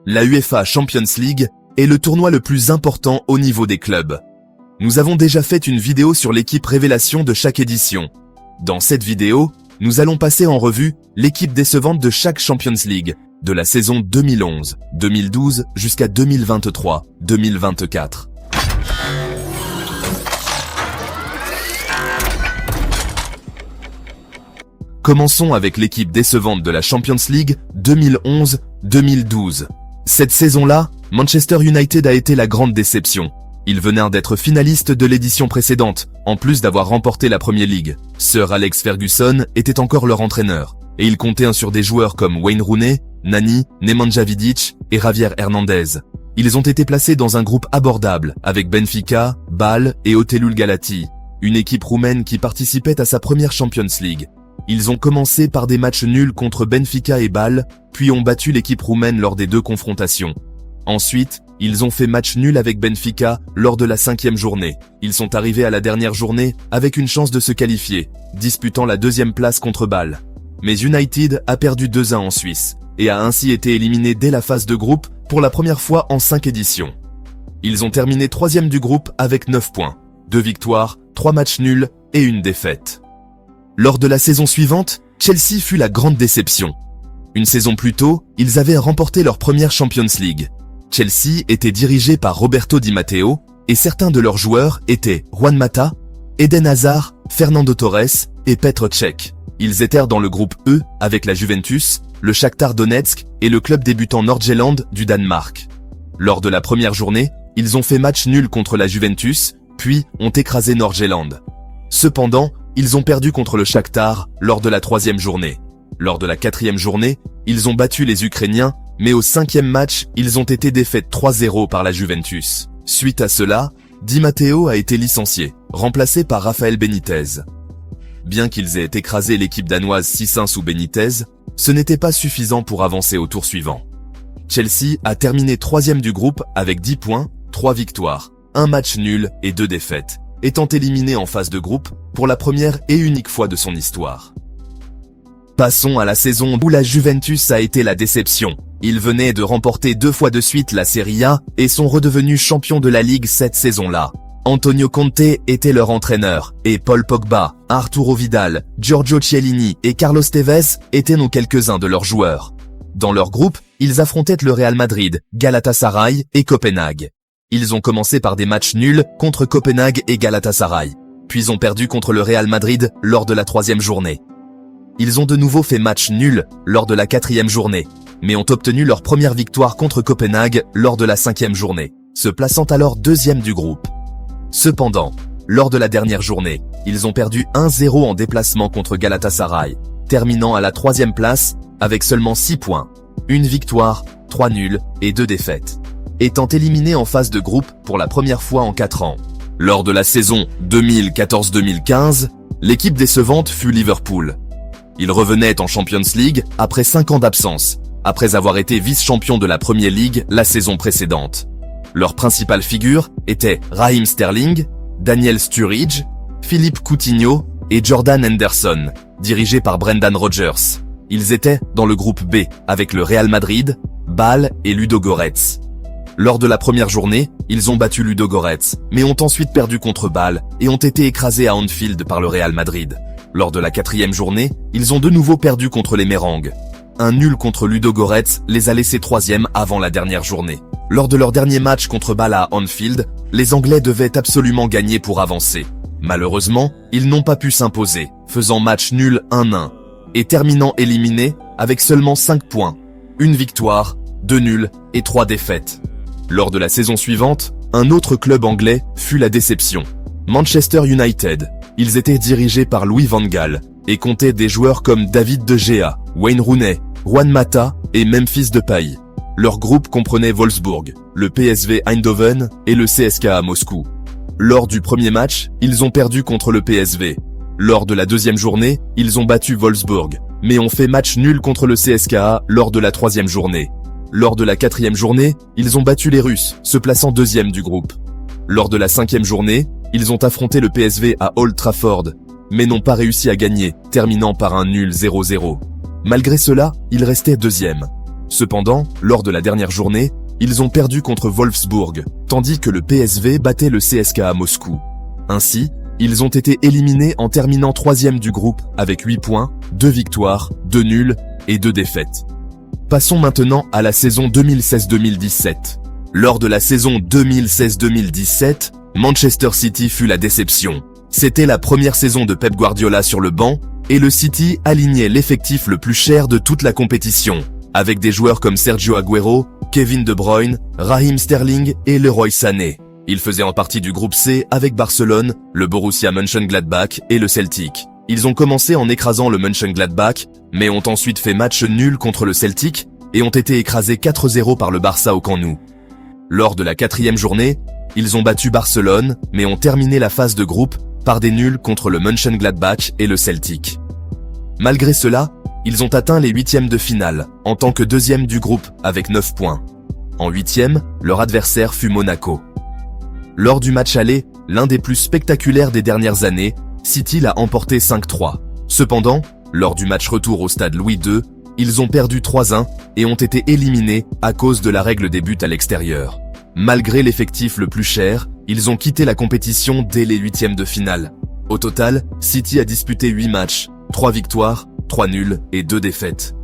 La UEFA Champions League est le tournoi le plus important au niveau des clubs. Nous avons déjà fait une vidéo sur l'équipe révélation de chaque édition. Dans cette vidéo, nous allons passer en revue l'équipe décevante de chaque Champions League, de la saison 2011, 2012 jusqu'à 2023, 2024. Commençons avec l'équipe décevante de la Champions League 2011-2012. Cette saison-là, Manchester United a été la grande déception. Ils venaient d'être finalistes de l'édition précédente, en plus d'avoir remporté la Premier League. Sir Alex Ferguson était encore leur entraîneur, et il comptait sur des joueurs comme Wayne Rooney, Nani, Nemanja Vidic et Javier Hernandez. Ils ont été placés dans un groupe abordable, avec Benfica, Bâle et Otelul Galati, une équipe roumaine qui participait à sa première Champions League. Ils ont commencé par des matchs nuls contre Benfica et Bâle, puis ont battu l'équipe roumaine lors des deux confrontations. Ensuite, ils ont fait match nul avec Benfica lors de la 5e journée. Ils sont arrivés à la dernière journée avec une chance de se qualifier, disputant la 2e place contre Bâle. Mais United a perdu 2-1 en Suisse, et a ainsi été éliminé dès la phase de groupe pour la première fois en 5 éditions. Ils ont terminé 3e du groupe avec 9 points, 2 victoires, 3 matchs nuls et une défaite. Lors de la saison suivante, Chelsea fut la grande déception. Une saison plus tôt, ils avaient remporté leur première Champions League. Chelsea était dirigé par Roberto Di Matteo, et certains de leurs joueurs étaient Juan Mata, Eden Hazard, Fernando Torres et Petr Cech. Ils étaient dans le groupe E avec la Juventus, le Shakhtar Donetsk et le club débutant Nordsjælland du Danemark. Lors de la première journée, ils ont fait match nul contre la Juventus, puis ont écrasé Nordsjælland. Cependant, ils ont perdu contre le Shakhtar lors de la 3e journée. Lors de la 4e journée, ils ont battu les Ukrainiens, mais au 5e match, ils ont été défaits 3-0 par la Juventus. Suite à cela, Di Matteo a été licencié, remplacé par Rafael Benitez. Bien qu'ils aient écrasé l'équipe danoise 6-1 sous Benitez, ce n'était pas suffisant pour avancer au tour suivant. Chelsea a terminé 3e du groupe avec 10 points, 3 victoires, 1 match nul et 2 défaites, étant éliminé en phase de groupe pour la première et unique fois de son histoire. Passons à la saison où la Juventus a été la déception. Ils venaient de remporter 2 fois de suite la Serie A et sont redevenus champions de la Ligue cette saison-là. Antonio Conte était leur entraîneur, et Paul Pogba, Arturo Vidal, Giorgio Chiellini et Carlos Tevez étaient nos quelques-uns de leurs joueurs. Dans leur groupe, ils affrontaient le Real Madrid, Galatasaray et Copenhague. Ils ont commencé par des matchs nuls contre Copenhague et Galatasaray, puis ont perdu contre le Real Madrid lors de la 3e journée. Ils ont de nouveau fait match nul lors de la 4e journée, mais ont obtenu leur première victoire contre Copenhague lors de la 5e journée, se plaçant alors 2e du groupe. Cependant, lors de la dernière journée, ils ont perdu 1-0 en déplacement contre Galatasaray, terminant à la 3e place avec seulement 6 points, 1 victoire, 3 nuls et 2 défaites, étant éliminés en phase de groupe pour la première fois en 4 ans. Lors de la saison 2014-2015, l'équipe décevante fut Liverpool. Ils revenaient en Champions League après 5 ans d'absence, après avoir été vice-champion de la Premier League la saison précédente. Leurs principales figures étaient Raheem Sterling, Daniel Sturridge, Philippe Coutinho et Jordan Henderson, dirigés par Brendan Rodgers. Ils étaient dans le groupe B avec le Real Madrid, Bâle et Ludogorets. Lors de la première journée, ils ont battu Ludogorets, mais ont ensuite perdu contre Bâle et ont été écrasés à Anfield par le Real Madrid. Lors de la 4e journée, ils ont de nouveau perdu contre les Merengues. Un nul contre Ludogorets les a laissés 3e avant la dernière journée. Lors de leur dernier match contre Bâle à Anfield, les Anglais devaient absolument gagner pour avancer. Malheureusement, ils n'ont pas pu s'imposer, faisant match nul 1-1, et terminant éliminés avec seulement 5 points, 1 victoire, 2 nuls et 3 défaites. Lors de la saison suivante, un autre club anglais fut la déception. Manchester United. Ils étaient dirigés par Louis van Gaal et comptaient des joueurs comme David De Gea, Wayne Rooney, Juan Mata et Memphis Depay. Leur groupe comprenait Wolfsburg, le PSV Eindhoven et le CSKA Moscou. Lors du premier match, ils ont perdu contre le PSV. Lors de la 2e journée, ils ont battu Wolfsburg, mais ont fait match nul contre le CSKA lors de la 3e journée. Lors de la 4e journée, ils ont battu les Russes, se plaçant 2e du groupe. Lors de la 5e journée, ils ont affronté le PSV à Old Trafford, mais n'ont pas réussi à gagner, terminant par un nul 0-0. Malgré cela, ils restaient 2e. Cependant, lors de la dernière journée, ils ont perdu contre Wolfsburg, tandis que le PSV battait le CSKA Moscou. Ainsi, ils ont été éliminés en terminant 3e du groupe avec 8 points, 2 victoires, 2 nuls et 2 défaites. Passons maintenant à la saison 2016-2017. Lors de la saison 2016-2017, Manchester City fut la déception. C'était la première saison de Pep Guardiola sur le banc, et le City alignait l'effectif le plus cher de toute la compétition, avec des joueurs comme Sergio Aguero, Kevin De Bruyne, Raheem Sterling et Leroy Sané. Il faisait en partie du groupe C avec Barcelone, le Borussia Mönchengladbach et le Celtic. Ils ont commencé en écrasant le Mönchengladbach, mais ont ensuite fait match nul contre le Celtic et ont été écrasés 4-0 par le Barça au Camp Nou. Lors de la 4e journée, ils ont battu Barcelone, mais ont terminé la phase de groupe par des nuls contre le Mönchengladbach et le Celtic. Malgré cela, ils ont atteint les 8e de finale, en tant que 2e du groupe avec 9 points. En 8e, leur adversaire fut Monaco. Lors du match aller, l'un des plus spectaculaires des dernières années, City l'a emporté 5-3. Cependant, lors du match retour au stade Louis II, ils ont perdu 3-1 et ont été éliminés à cause de la règle des buts à l'extérieur. Malgré l'effectif le plus cher, ils ont quitté la compétition dès les 8e de finale. Au total, City a disputé 8 matchs, 3 victoires, 3 nuls et 2 défaites.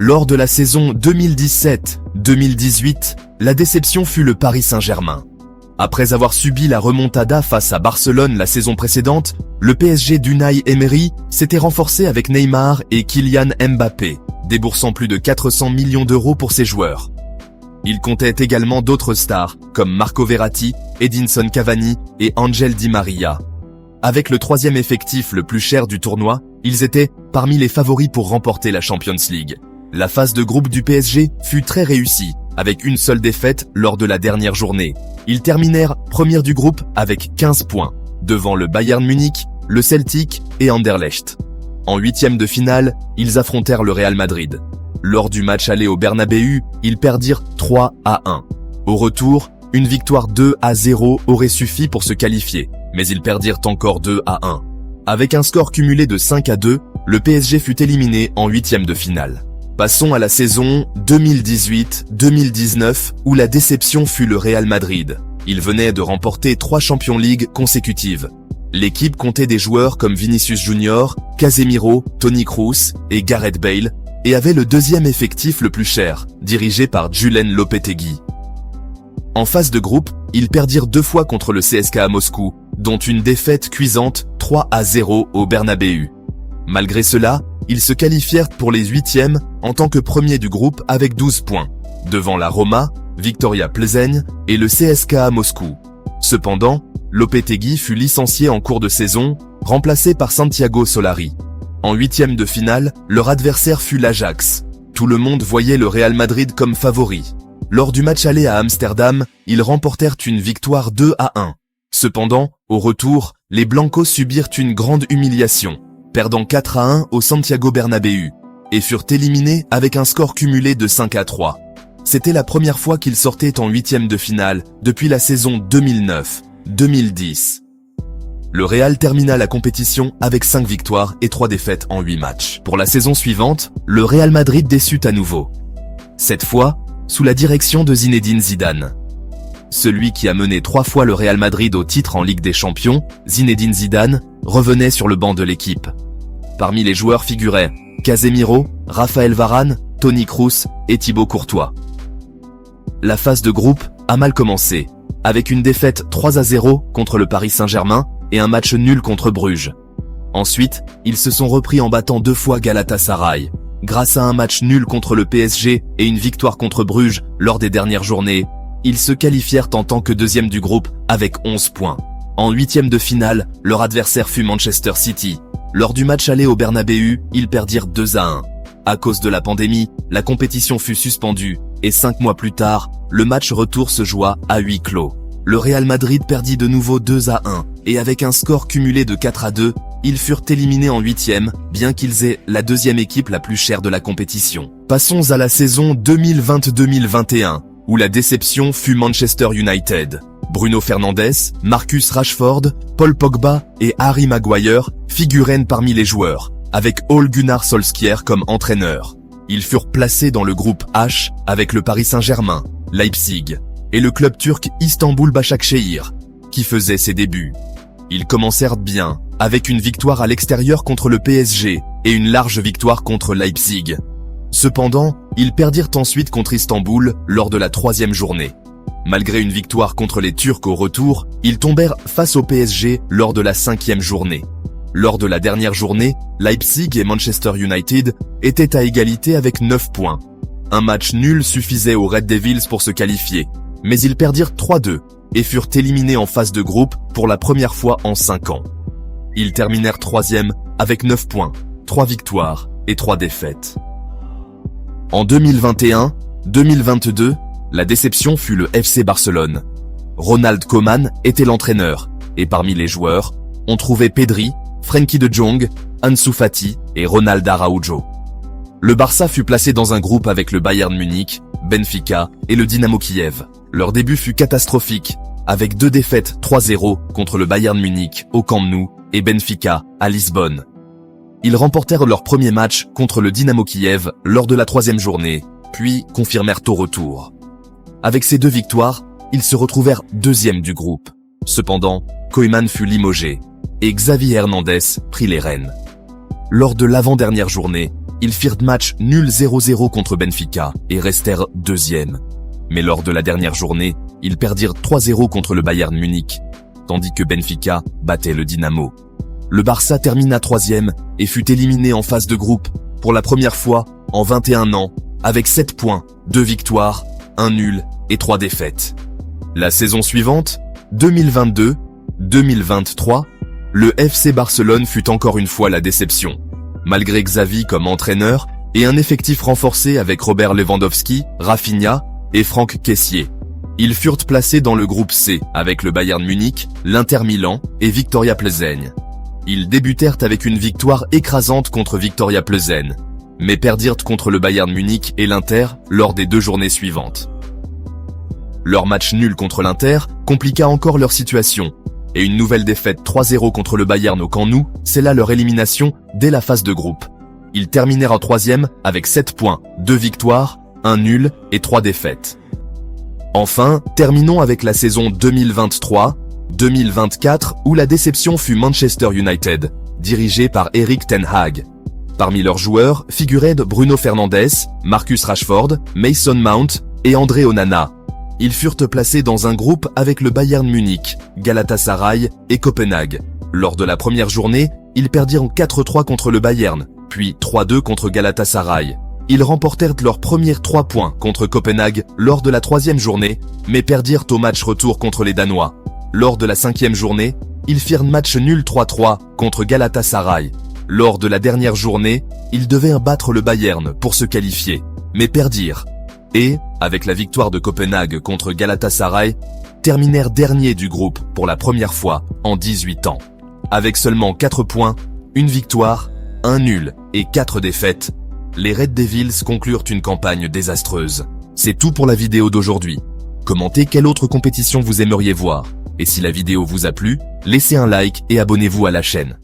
Lors de la saison 2017-2018, la déception fut le Paris Saint-Germain. Après avoir subi la remontada face à Barcelone la saison précédente, le PSG d'Unai Emery s'était renforcé avec Neymar et Kylian Mbappé, déboursant plus de 400 millions d'euros pour ses joueurs. Il comptait également d'autres stars, comme Marco Verratti, Edinson Cavani et Angel Di Maria. Avec le 3e effectif le plus cher du tournoi, ils étaient parmi les favoris pour remporter la Champions League. La phase de groupe du PSG fut très réussie, avec une seule défaite lors de la dernière journée. Ils terminèrent première du groupe avec 15 points, devant le Bayern Munich, le Celtic et Anderlecht. En 8e de finale, ils affrontèrent le Real Madrid. Lors du match aller au Bernabéu, ils perdirent 3-1. Au retour, une victoire 2-0 aurait suffi pour se qualifier, mais ils perdirent encore 2-1. Avec un score cumulé de 5-2, le PSG fut éliminé en 8e de finale. Passons à la saison 2018-2019 où la déception fut le Real Madrid. Il venait de remporter 3 Champions League consécutives. L'équipe comptait des joueurs comme Vinicius Junior, Casemiro, Toni Kroos et Gareth Bale et avait le 2e effectif le plus cher, dirigé par Julen Lopetegui. En phase de groupe, ils perdirent 2 fois contre le CSKA Moscou, dont une défaite cuisante 3-0 au Bernabéu. Malgré cela, ils se qualifièrent pour les 8e en tant que premier du groupe avec 12 points, devant la Roma, Victoria Plzeň et le CSKA Moscou. Cependant, Lopetegui fut licencié en cours de saison, remplacé par Santiago Solari. En 8e de finale, leur adversaire fut l'Ajax. Tout le monde voyait le Real Madrid comme favori. Lors du match aller à Amsterdam, ils remportèrent une victoire 2-1. Cependant, au retour, les Blancos subirent une grande humiliation, perdant 4-1 au Santiago Bernabéu, et furent éliminés avec un score cumulé de 5-3. C'était la première fois qu'ils sortaient en 8e de finale depuis la saison 2009-2010. Le Real termina la compétition avec 5 victoires et 3 défaites en 8 matchs. Pour la saison suivante, le Real Madrid déçut à nouveau. Cette fois, sous la direction de Zinedine Zidane. Celui qui a mené 3 fois le Real Madrid au titre en Ligue des Champions, Zinedine Zidane, revenait sur le banc de l'équipe. Parmi les joueurs figuraient Casemiro, Raphaël Varane, Toni Kroos et Thibaut Courtois. La phase de groupe a mal commencé, avec une défaite 3-0 contre le Paris Saint-Germain et un match nul contre Bruges. Ensuite, ils se sont repris en battant 2 fois Galatasaray, grâce à un match nul contre le PSG et une victoire contre Bruges lors des dernières journées. Ils se qualifièrent en tant que 2e du groupe avec 11 points. En 8e de finale, leur adversaire fut Manchester City. Lors du match aller au Bernabéu, ils perdirent 2-1. À cause de la pandémie, la compétition fut suspendue, et 5 mois plus tard, le match retour se joua à huis clos. Le Real Madrid perdit de nouveau 2-1, et avec un score cumulé de 4-2, ils furent éliminés en 8e, bien qu'ils aient la 2e équipe la plus chère de la compétition. Passons à la saison 2020-2021, où la déception fut Manchester United. Bruno Fernandes, Marcus Rashford, Paul Pogba et Harry Maguire figuraient parmi les joueurs, avec Ole Gunnar Solskjaer comme entraîneur. Ils furent placés dans le groupe H avec le Paris Saint-Germain, Leipzig et le club turc Istanbul Başakşehir, qui faisait ses débuts. Ils commencèrent bien, avec une victoire à l'extérieur contre le PSG et une large victoire contre Leipzig. Cependant, ils perdirent ensuite contre Istanbul lors de la 3e journée. Malgré une victoire contre les Turcs au retour, ils tombèrent face au PSG lors de la 5e journée. Lors de la dernière journée, Leipzig et Manchester United étaient à égalité avec 9 points. Un match nul suffisait aux Red Devils pour se qualifier, mais ils perdirent 3-2 et furent éliminés en phase de groupe pour la première fois en 5 ans. Ils terminèrent 3e avec 9 points, 3 victoires et 3 défaites. En 2021-2022, la déception fut le FC Barcelone. Ronald Koeman était l'entraîneur, et parmi les joueurs, on trouvait Pedri, Frenkie de Jong, Ansu Fati et Ronald Araujo. Le Barça fut placé dans un groupe avec le Bayern Munich, Benfica et le Dynamo Kiev. Leur début fut catastrophique, avec 2 défaites 3-0 contre le Bayern Munich au Camp Nou et Benfica à Lisbonne. Ils remportèrent leur premier match contre le Dynamo Kiev lors de la 3e journée, puis confirmèrent au retour. Avec ces 2 victoires, ils se retrouvèrent 2e du groupe. Cependant, Koeman fut limogé et Xavi Hernandez prit les rênes. Lors de l'avant-dernière journée, ils firent match nul 0-0 contre Benfica et restèrent 2e. Mais lors de la dernière journée, ils perdirent 3-0 contre le Bayern Munich, tandis que Benfica battait le Dynamo. Le Barça termina 3e et fut éliminé en phase de groupe pour la première fois en 21 ans avec 7 points, 2 victoires, 1 nul et 3 défaites. La saison suivante, 2022-2023, le FC Barcelone fut encore une fois la déception. Malgré Xavi comme entraîneur et un effectif renforcé avec Robert Lewandowski, Rafinha et Franck Kessié, ils furent placés dans le groupe C avec le Bayern Munich, l'Inter Milan et Viktoria Plzeň. Ils débutèrent avec une victoire écrasante contre Viktoria Plzeň, mais perdirent contre le Bayern Munich et l'Inter lors des 2 journées suivantes. Leur match nul contre l'Inter compliqua encore leur situation, et une nouvelle défaite 3-0 contre le Bayern au Camp Nou scella leur élimination dès la phase de groupe. Ils terminèrent en 3e avec 7 points, 2 victoires, 1 nul et 3 défaites. Enfin, terminons avec la saison 2023-2024 où la déception fut Manchester United, dirigé par Erik ten Hag. Parmi leurs joueurs figuraient Bruno Fernandes, Marcus Rashford, Mason Mount et André Onana. Ils furent placés dans un groupe avec le Bayern Munich, Galatasaray et Copenhague. Lors de la première journée, ils perdirent 4-3 contre le Bayern, puis 3-2 contre Galatasaray. Ils remportèrent leurs premiers 3 points contre Copenhague lors de la 3e journée, mais perdirent au match retour contre les Danois. Lors de la 5e journée, ils firent match nul 3-3 contre Galatasaray. Lors de la dernière journée, ils devaient battre le Bayern pour se qualifier, mais perdirent. Et, avec la victoire de Copenhague contre Galatasaray, terminèrent dernier du groupe pour la première fois en 18 ans. Avec seulement 4 points, une victoire, un nul et 4 défaites, les Red Devils conclurent une campagne désastreuse. C'est tout pour la vidéo d'aujourd'hui. Commentez quelle autre compétition vous aimeriez voir. Et si la vidéo vous a plu, laissez un like et abonnez-vous à la chaîne.